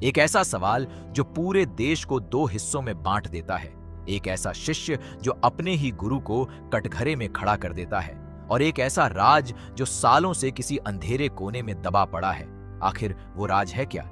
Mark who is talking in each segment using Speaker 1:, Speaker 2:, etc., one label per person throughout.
Speaker 1: एक ऐसा सवाल जो पूरे देश को दो हिस्सों में बांट देता है। एक ऐसा शिष्य जो अपने ही गुरु को कटघरे में खड़ा कर देता है, और एक ऐसा राज जो सालों से किसी अंधेरे कोने में दबा पड़ा है। आखिर वो राज है क्या?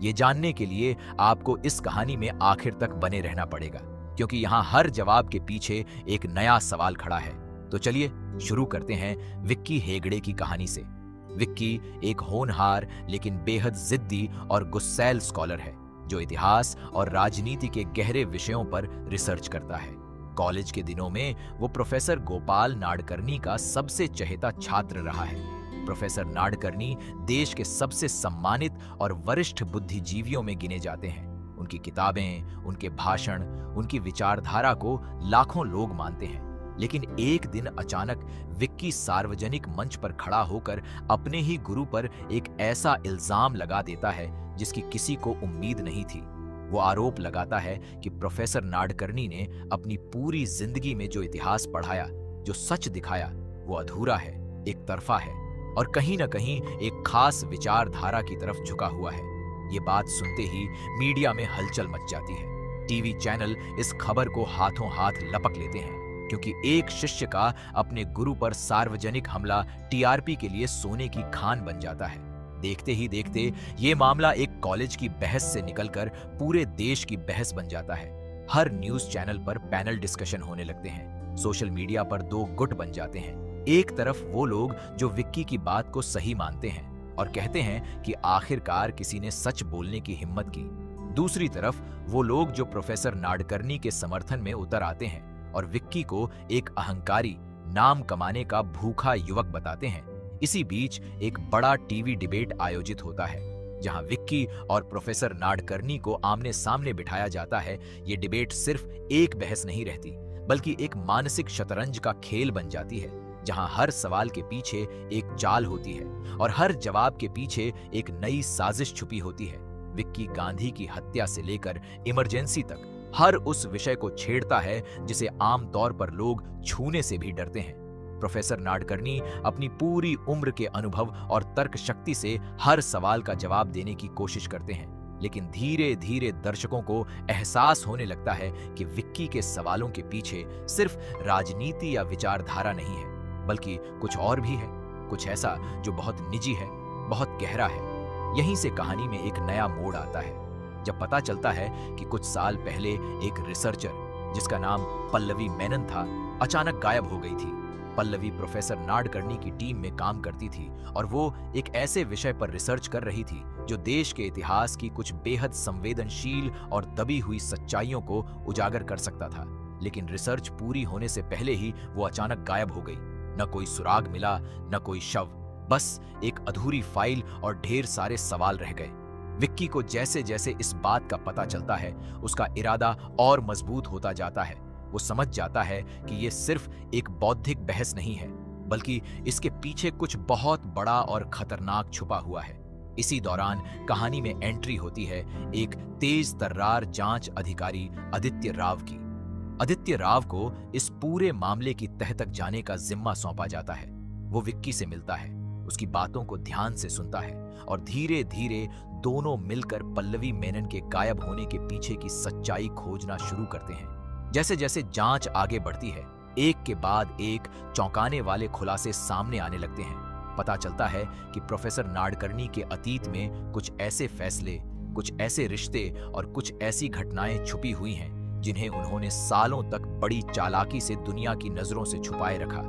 Speaker 1: ये जानने के लिए आपको इस कहानी में आखिर तक बने रहना पड़ेगा, क्योंकि यहाँ हर जवाब के पीछे एक नया सवाल खड़ा है। तो चलिए शुरू करते हैं विक्की हेगड़े की कहानी से। विक्की एक होनहार लेकिन बेहद जिद्दी और गुस्सैल स्कॉलर है, जो इतिहास और राजनीति के गहरे विषयों पर रिसर्च करता है। कॉलेज के दिनों में वो प्रोफेसर गोपाल नाडकर्णी का सबसे चहेता छात्र रहा है। प्रोफेसर नाडकर्णी देश के सबसे सम्मानित और वरिष्ठ बुद्धिजीवियों में गिने जाते हैं। उनकी किताबें, उनके भाषण, उनकी विचारधारा को लाखों लोग मानते हैं। लेकिन एक दिन अचानक विक्की सार्वजनिक मंच पर खड़ा होकर अपने ही गुरु पर एक ऐसा इल्जाम लगा देता है जिसकी किसी को उम्मीद नहीं थी। वो आरोप लगाता है कि प्रोफेसर नाडकर्णी ने अपनी पूरी जिंदगी में जो इतिहास पढ़ाया, जो सच दिखाया, वो अधूरा है, एक तरफा है और कहीं ना कहीं एक खास विचारधारा की तरफ झुका हुआ है। ये बात सुनते ही मीडिया में हलचल मच जाती है। टीवी चैनल इस खबर को हाथों हाथ लपक लेते हैं, क्योंकि एक शिष्य का अपने गुरु पर सार्वजनिक हमला टीआरपी के लिए सोने की खान बन जाता है। देखते ही देखते ये मामला एक कॉलेज की बहस से निकलकर पूरे देश की बहस बन जाता है। हर न्यूज चैनल पर पैनल डिस्कशन होने लगते हैं। सोशल मीडिया पर दो गुट बन जाते हैं। एक तरफ वो लोग जो विक्की की बात को सही मानते हैं और कहते हैं कि आखिरकार किसी ने सच बोलने की हिम्मत की। दूसरी तरफ वो लोग जो प्रोफेसर नाडकर्णी के समर्थन में उतर आते हैं और विक्की को एक अहंकारी, नाम कमाने का भूखा युवक बताते हैं। इसी बीच एक बड़ा टीवी डिबेट आयोजित होता है, जहां विक्की और प्रोफेसर नाडकर्णी को आमने सामने बिठाया जाता है। ये डिबेट सिर्फ एक बहस नहीं रहती, बल्कि एक मानसिक शतरंज का खेल बन जाती है, जहां हर सवाल के पीछे एक चाल होती है और हर जवाब के पीछे एक नई साजिश छुपी होती है। विक्की गांधी की हत्या से लेकर इमरजेंसी तक हर उस विषय को छेड़ता है जिसे आमतौर पर लोग छूने से भी डरते हैं। प्रोफेसर नाडकर्णी अपनी पूरी उम्र के अनुभव और तर्क शक्ति से हर सवाल का जवाब देने की कोशिश करते हैं, लेकिन धीरे धीरे दर्शकों को एहसास होने लगता है कि विक्की के सवालों के पीछे सिर्फ राजनीति या विचारधारा नहीं है, बल्कि कुछ और भी है, कुछ ऐसा जो बहुत निजी है, बहुत गहरा है। यहीं से कहानी में एक नया मोड़ आता है, जब पता चलता है कि कुछ साल पहले एक रिसर्चर जिसका नाम पल्लवी मेनन था, अचानक गायब हो गई थी। पल्लवी प्रोफेसर नाडकर्णी की टीम में काम करती थी और वो एक ऐसे विषय पर रिसर्च कर रही थी जो देश के इतिहास की कुछ बेहद संवेदनशील और दबी हुई सच्चाइयों को उजागर कर सकता था। लेकिन रिसर्च पूरी होने से पहले ही वो अचानक गायब हो गई। न कोई सुराग मिला, न कोई शव, बस एक अधूरी फाइल और ढेर सारे सवाल रह गए। विक्की को जैसे जैसे इस बात का पता चलता है, उसका इरादा और मजबूत होता जाता है। वो समझ जाता है कि ये सिर्फ एक बौद्धिक बहस नहीं है, बल्कि इसके पीछे कुछ बहुत बड़ा और खतरनाक छुपा हुआ है। इसी दौरान कहानी में एंट्री होती है एक तेज तर्रार जांच अधिकारी आदित्य राव की। आदित्य राव को इस पूरे मामले की तह तक जाने का जिम्मा सौंपा जाता है। वो विक्की से मिलता है, उसकी बातों को ध्यान से सुनता है और धीरे धीरे दोनों मिलकर पल्लवी मेनन के गायब होने के पीछे की सच्चाई खोजना शुरू करते हैं। जैसे जैसे जांच आगे बढ़ती है, एक के बाद एक चौंकाने वाले खुलासे सामने आने लगते हैं। पता चलता है कि प्रोफेसर नाडकर्णी के अतीत में कुछ ऐसे फैसले, कुछ ऐसे रिश्ते और कुछ ऐसी घटनाएं छुपी हुई हैं जिन्हें उन्होंने सालों तक बड़ी चालाकी से दुनिया की नजरों से छुपाए रखा।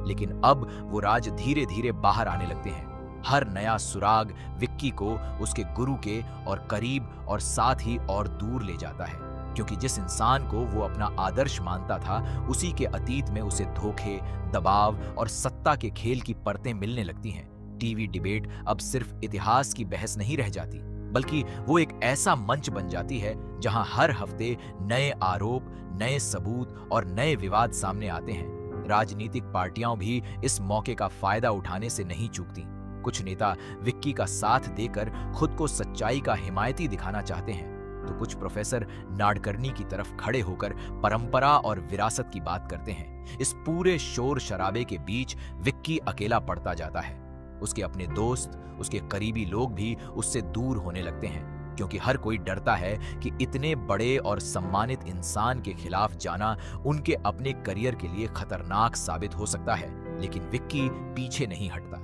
Speaker 1: लेकिन अब वो राज धीरे धीरे बाहर आने लगते हैं। हर नया सुराग विक्की को उसके गुरु के और करीब और साथ ही और दूर ले जाता है, क्योंकि जिस इंसान को वो अपना आदर्श मानता था, उसी के अतीत में उसे धोखे, दबाव और सत्ता के खेल की परतें मिलने लगती हैं। टीवी डिबेट अब सिर्फ इतिहास की बहस नहीं रह जाती, बल्कि वो एक ऐसा मंच बन जाती है जहां हर हफ्ते नए आरोप, नए सबूत और नए विवाद सामने आते हैं। राजनीतिक पार्टियां भी इस मौके का फायदा उठाने से नहीं चूकती। कुछ नेता विक्की का साथ देकर खुद को सच्चाई का हिमायती दिखाना चाहते हैं, तो कुछ प्रोफेसर नाडकर्णी की तरफ खड़े होकर परंपरा और विरासत की बात करते हैं। इस पूरे शोर शराबे के बीच विक्की अकेला पड़ता जाता है। उसके अपने दोस्त, उसके करीबी लोग भी उससे दूर होने लगते हैं। क्योंकि हर कोई डरता है कि इतने बड़े और सम्मानित इंसान के खिलाफ जाना उनके अपने करियर के लिए खतरनाक साबित हो सकता है। लेकिन विक्की पीछे नहीं हटता।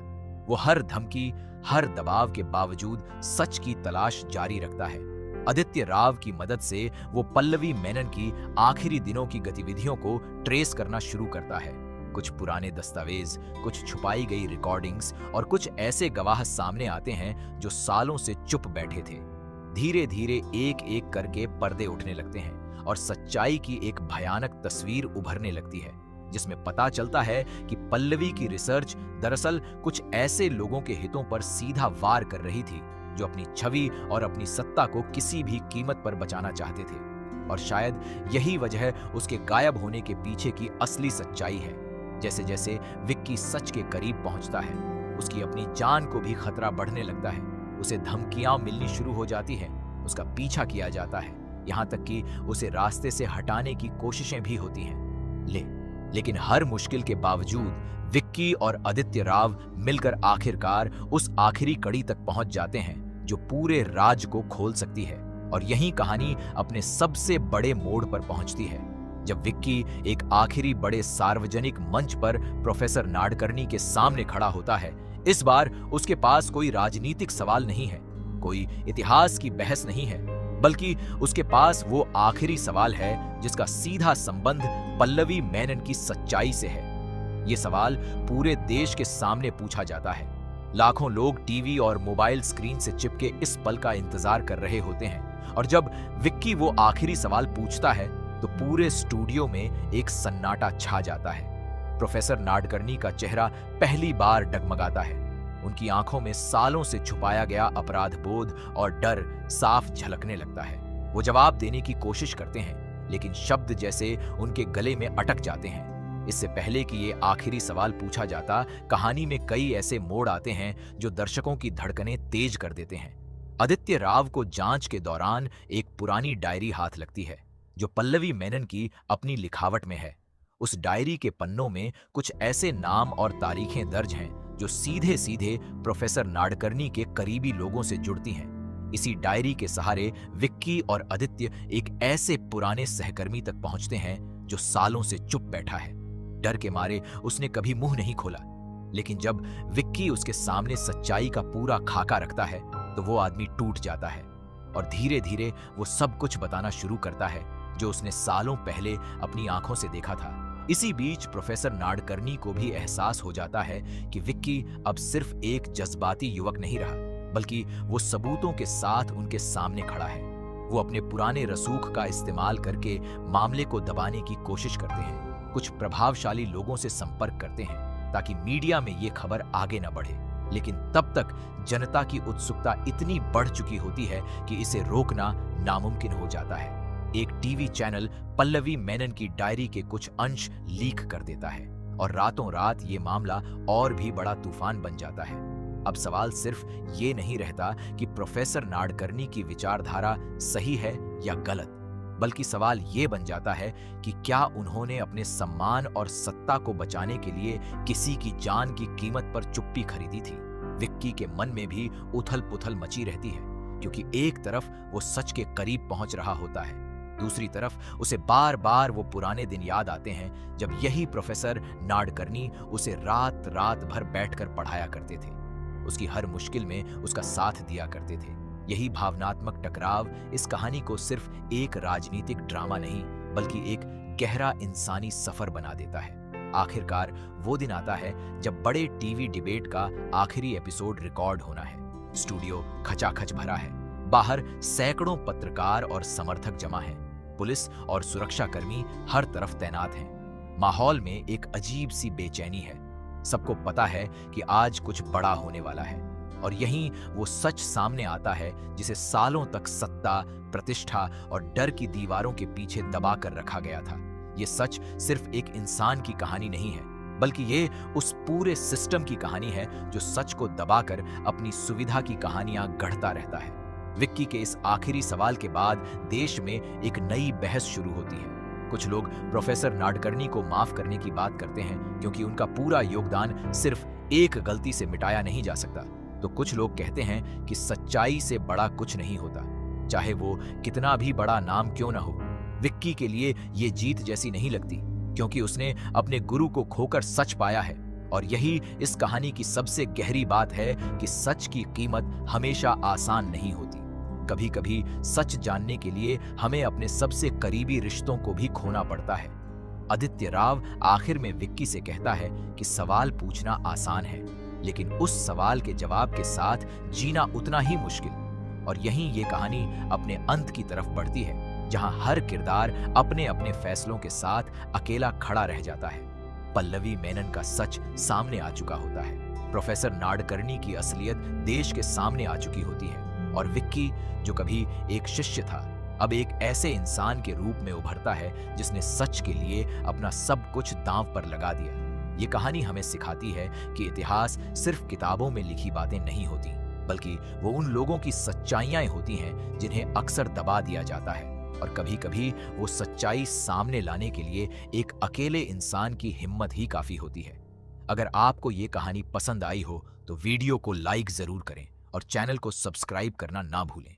Speaker 1: वो हर धमकी, हर दबाव के बावजूद सच की तलाश जारी रखता है। आदित्य राव की मदद से वो पल्लवी मेनन की आखिरी दिनों की गतिविधियों को ट्रेस करना शुरू करता है। कुछ पुराने दस्तावेज, कुछ छुपाई गई रिकॉर्डिंग्स और कुछ ऐसे गवाह सामने आते हैं जो सालों से चुप बैठे थे। धीरे धीरे एक एक करके पर्दे उठने लगते हैं और सच्चाई की एक भयानक तस्वीर उभरने लगती है, जिसमें पता चलता है कि पल्लवी की रिसर्च दरअसल कुछ ऐसे लोगों के हितों पर सीधा वार कर रही थी जो अपनी छवि और अपनी सत्ता को किसी भी कीमत पर बचाना चाहते थे। और शायद यही वजह उसके गायब होने के पीछे की असली सच्चाई है। जैसे जैसे विक्की सच के करीब पहुंचता है, उसकी अपनी जान को भी खतरा बढ़ने लगता है। उसे धमकियां मिलनी शुरू हो जाती हैं, उसका पीछा किया जाता है, यहाँ तक कि उसे रास्ते से हटाने की कोशिशें भी होती हैं। लेकिन हर मुश्किल के बावजूद विक्की और आदित्य राव मिलकर आखिरकार उस आखिरी कड़ी तक पहुंच जाते हैं जो पूरे राज को खोल सकती है। और यही कहानी अपने सबसे बड़े मोड़ पर पहुंचती है, जब विक्की एक आखिरी बड़े सार्वजनिक मंच पर प्रोफेसर नाडकर्णी के सामने खड़ा होता है। इस बार उसके पास कोई राजनीतिक सवाल नहीं है, कोई इतिहास की बहस नहीं है, बल्कि उसके पास वो आखिरी सवाल है जिसका सीधा संबंध पल्लवी मेनन की सच्चाई से है। ये सवाल पूरे देश के सामने पूछा जाता है। लाखों लोग टीवी और मोबाइल स्क्रीन से चिपके इस पल का इंतजार कर रहे होते हैं, और जब विक्की वो आखिरी सवाल पूछता है तो पूरे स्टूडियो में एक सन्नाटा छा जाता है। प्रोफेसर नाडकर्णी का चेहरा पहली बार डगमगाता है। उनकी आंखों में सालों से छुपाया गया अपराध बोध और डर साफ झलकने लगता है। वो जवाब देने की कोशिश करते हैं, लेकिन शब्द जैसे उनके गले में अटक जाते हैं। इससे पहले कि ये आखिरी सवाल पूछा जाता, कहानी में कई ऐसे मोड़ आते हैं जो दर्शकों की धड़कनें तेज कर देते हैं। आदित्य राव को जांच के दौरान एक पुरानी डायरी हाथ लगती है जो पल्लवी मेनन की अपनी लिखावट में है। उस डायरी के पन्नों में कुछ ऐसे नाम और तारीखें दर्ज हैं जो सीधे सीधे प्रोफेसर नाडकर्णी के करीबी लोगों से जुड़ती हैं। इसी डायरी के सहारे विक्की और आदित्य एक ऐसे पुराने सहकर्मी तक पहुंचते हैं जो सालों से चुप बैठा है। डर के मारे उसने कभी मुंह नहीं खोला, लेकिन जब विक्की उसके सामने सच्चाई का पूरा खाका रखता है तो वो आदमी टूट जाता है और धीरे धीरे वो सब कुछ बताना शुरू करता है जो उसने सालों पहले अपनी आंखों से देखा था। इसी बीच प्रोफेसर नाडकर्णी को भी एहसास हो जाता है कि विक्की अब सिर्फ एक जज्बाती युवक नहीं रहा, बल्कि वो सबूतों के साथ उनके सामने खड़ा है। वो अपने पुराने रसूख का इस्तेमाल करके मामले को दबाने की कोशिश करते हैं, कुछ प्रभावशाली लोगों से संपर्क करते हैं ताकि मीडिया में ये खबर आगे न बढ़े। लेकिन तब तक जनता की उत्सुकता इतनी बढ़ चुकी होती है कि इसे रोकना नामुमकिन हो जाता है। एक टीवी चैनल पल्लवी मेनन की डायरी के कुछ अंश लीक कर देता है और रातों रात ये मामला और भी बड़ा तूफान बन जाता है। अब सवाल सिर्फ ये नहीं रहता कि प्रोफेसर नाडकर्णी की विचारधारा सही है या गलत, बल्कि सवाल ये बन जाता है कि क्या उन्होंने अपने सम्मान और सत्ता को बचाने के लिए किसी की जान की कीमत पर चुप्पी खरीदी थी। विक्की के मन में भी उथल पुथल मची रहती है, क्योंकि एक तरफ वो सच के करीब पहुंच रहा होता है, दूसरी तरफ उसे बार बार वो पुराने दिन याद आते हैं जब यही प्रोफेसर नाडकर्णी उसे रात रात भर बैठकर पढ़ाया करते थे, उसकी हर मुश्किल में उसका साथ दिया करते थे। यही भावनात्मक टकराव इस कहानी को सिर्फ एक राजनीतिक ड्रामा नहीं, बल्कि एक गहरा इंसानी सफर बना देता है। आखिरकार वो दिन आता है जब बड़े टीवी डिबेट का आखिरी एपिसोड रिकॉर्ड होना है। स्टूडियो खचाखच भरा है, बाहर सैकड़ों पत्रकार और समर्थक जमा हैं, पुलिस और सुरक्षाकर्मी हर तरफ तैनात हैं। माहौल में एक अजीब सी बेचैनी है। सबको पता है कि आज कुछ बड़ा होने वाला है, और यहीं वो सच सामने आता है जिसे सालों तक सत्ता, प्रतिष्ठा और डर की दीवारों के पीछे दबा कर रखा गया था। ये सच सिर्फ एक इंसान की कहानी नहीं है, बल्कि ये उस पूरे सिस्टम की कहानी है जो सच को दबाकर अपनी सुविधा की कहानियां गढ़ता रहता है। विक्की के इस आखिरी सवाल के बाद देश में एक नई बहस शुरू होती है। कुछ लोग प्रोफेसर नाडकर्णी को माफ करने की बात करते हैं क्योंकि उनका पूरा योगदान सिर्फ एक गलती से मिटाया नहीं जा सकता। तो कुछ लोग कहते हैं कि सच्चाई से बड़ा कुछ नहीं होता। चाहे वो कितना भी बड़ा नाम क्यों न हो। विक्की के लिए ये जीत जैसी नहीं लगती, क्योंकि उसने अपने गुरु को खोकर सच पाया है। और यही इस कहानी की सबसे गहरी बात है कि सच की कीमत हमेशा आसान नहीं होती। कभी कभी सच जानने के लिए हमें अपने सबसे करीबी रिश्तों को भी खोना पड़ता है। आदित्य राव आखिर में विक्की से कहता है कि सवाल पूछना आसान है, लेकिन उस सवाल के जवाब के साथ जीना उतना ही मुश्किल। और यहीं ये कहानी अपने अंत की तरफ बढ़ती है, जहां हर किरदार अपने अपने फैसलों के साथ अकेला खड़ा रह जाता है। पल्लवी मेनन का सच सामने आ चुका होता है, प्रोफेसर नाडकर्णी की असलियत देश के सामने आ चुकी होती है, और विक्की, जो कभी एक शिष्य था, अब एक ऐसे इंसान के रूप में उभरता है जिसने सच के लिए अपना सब कुछ दांव पर लगा दिया। ये कहानी हमें सिखाती है कि इतिहास सिर्फ किताबों में लिखी बातें नहीं होती, बल्कि वो उन लोगों की सच्चाइयां होती हैं जिन्हें अक्सर दबा दिया जाता है। और कभी कभी वो सच्चाई सामने लाने के लिए एक अकेले इंसान की हिम्मत ही काफी होती है। अगर आपको ये कहानी पसंद आई हो तो वीडियो को लाइक जरूर करें और चैनल को सब्सक्राइब करना ना भूलें।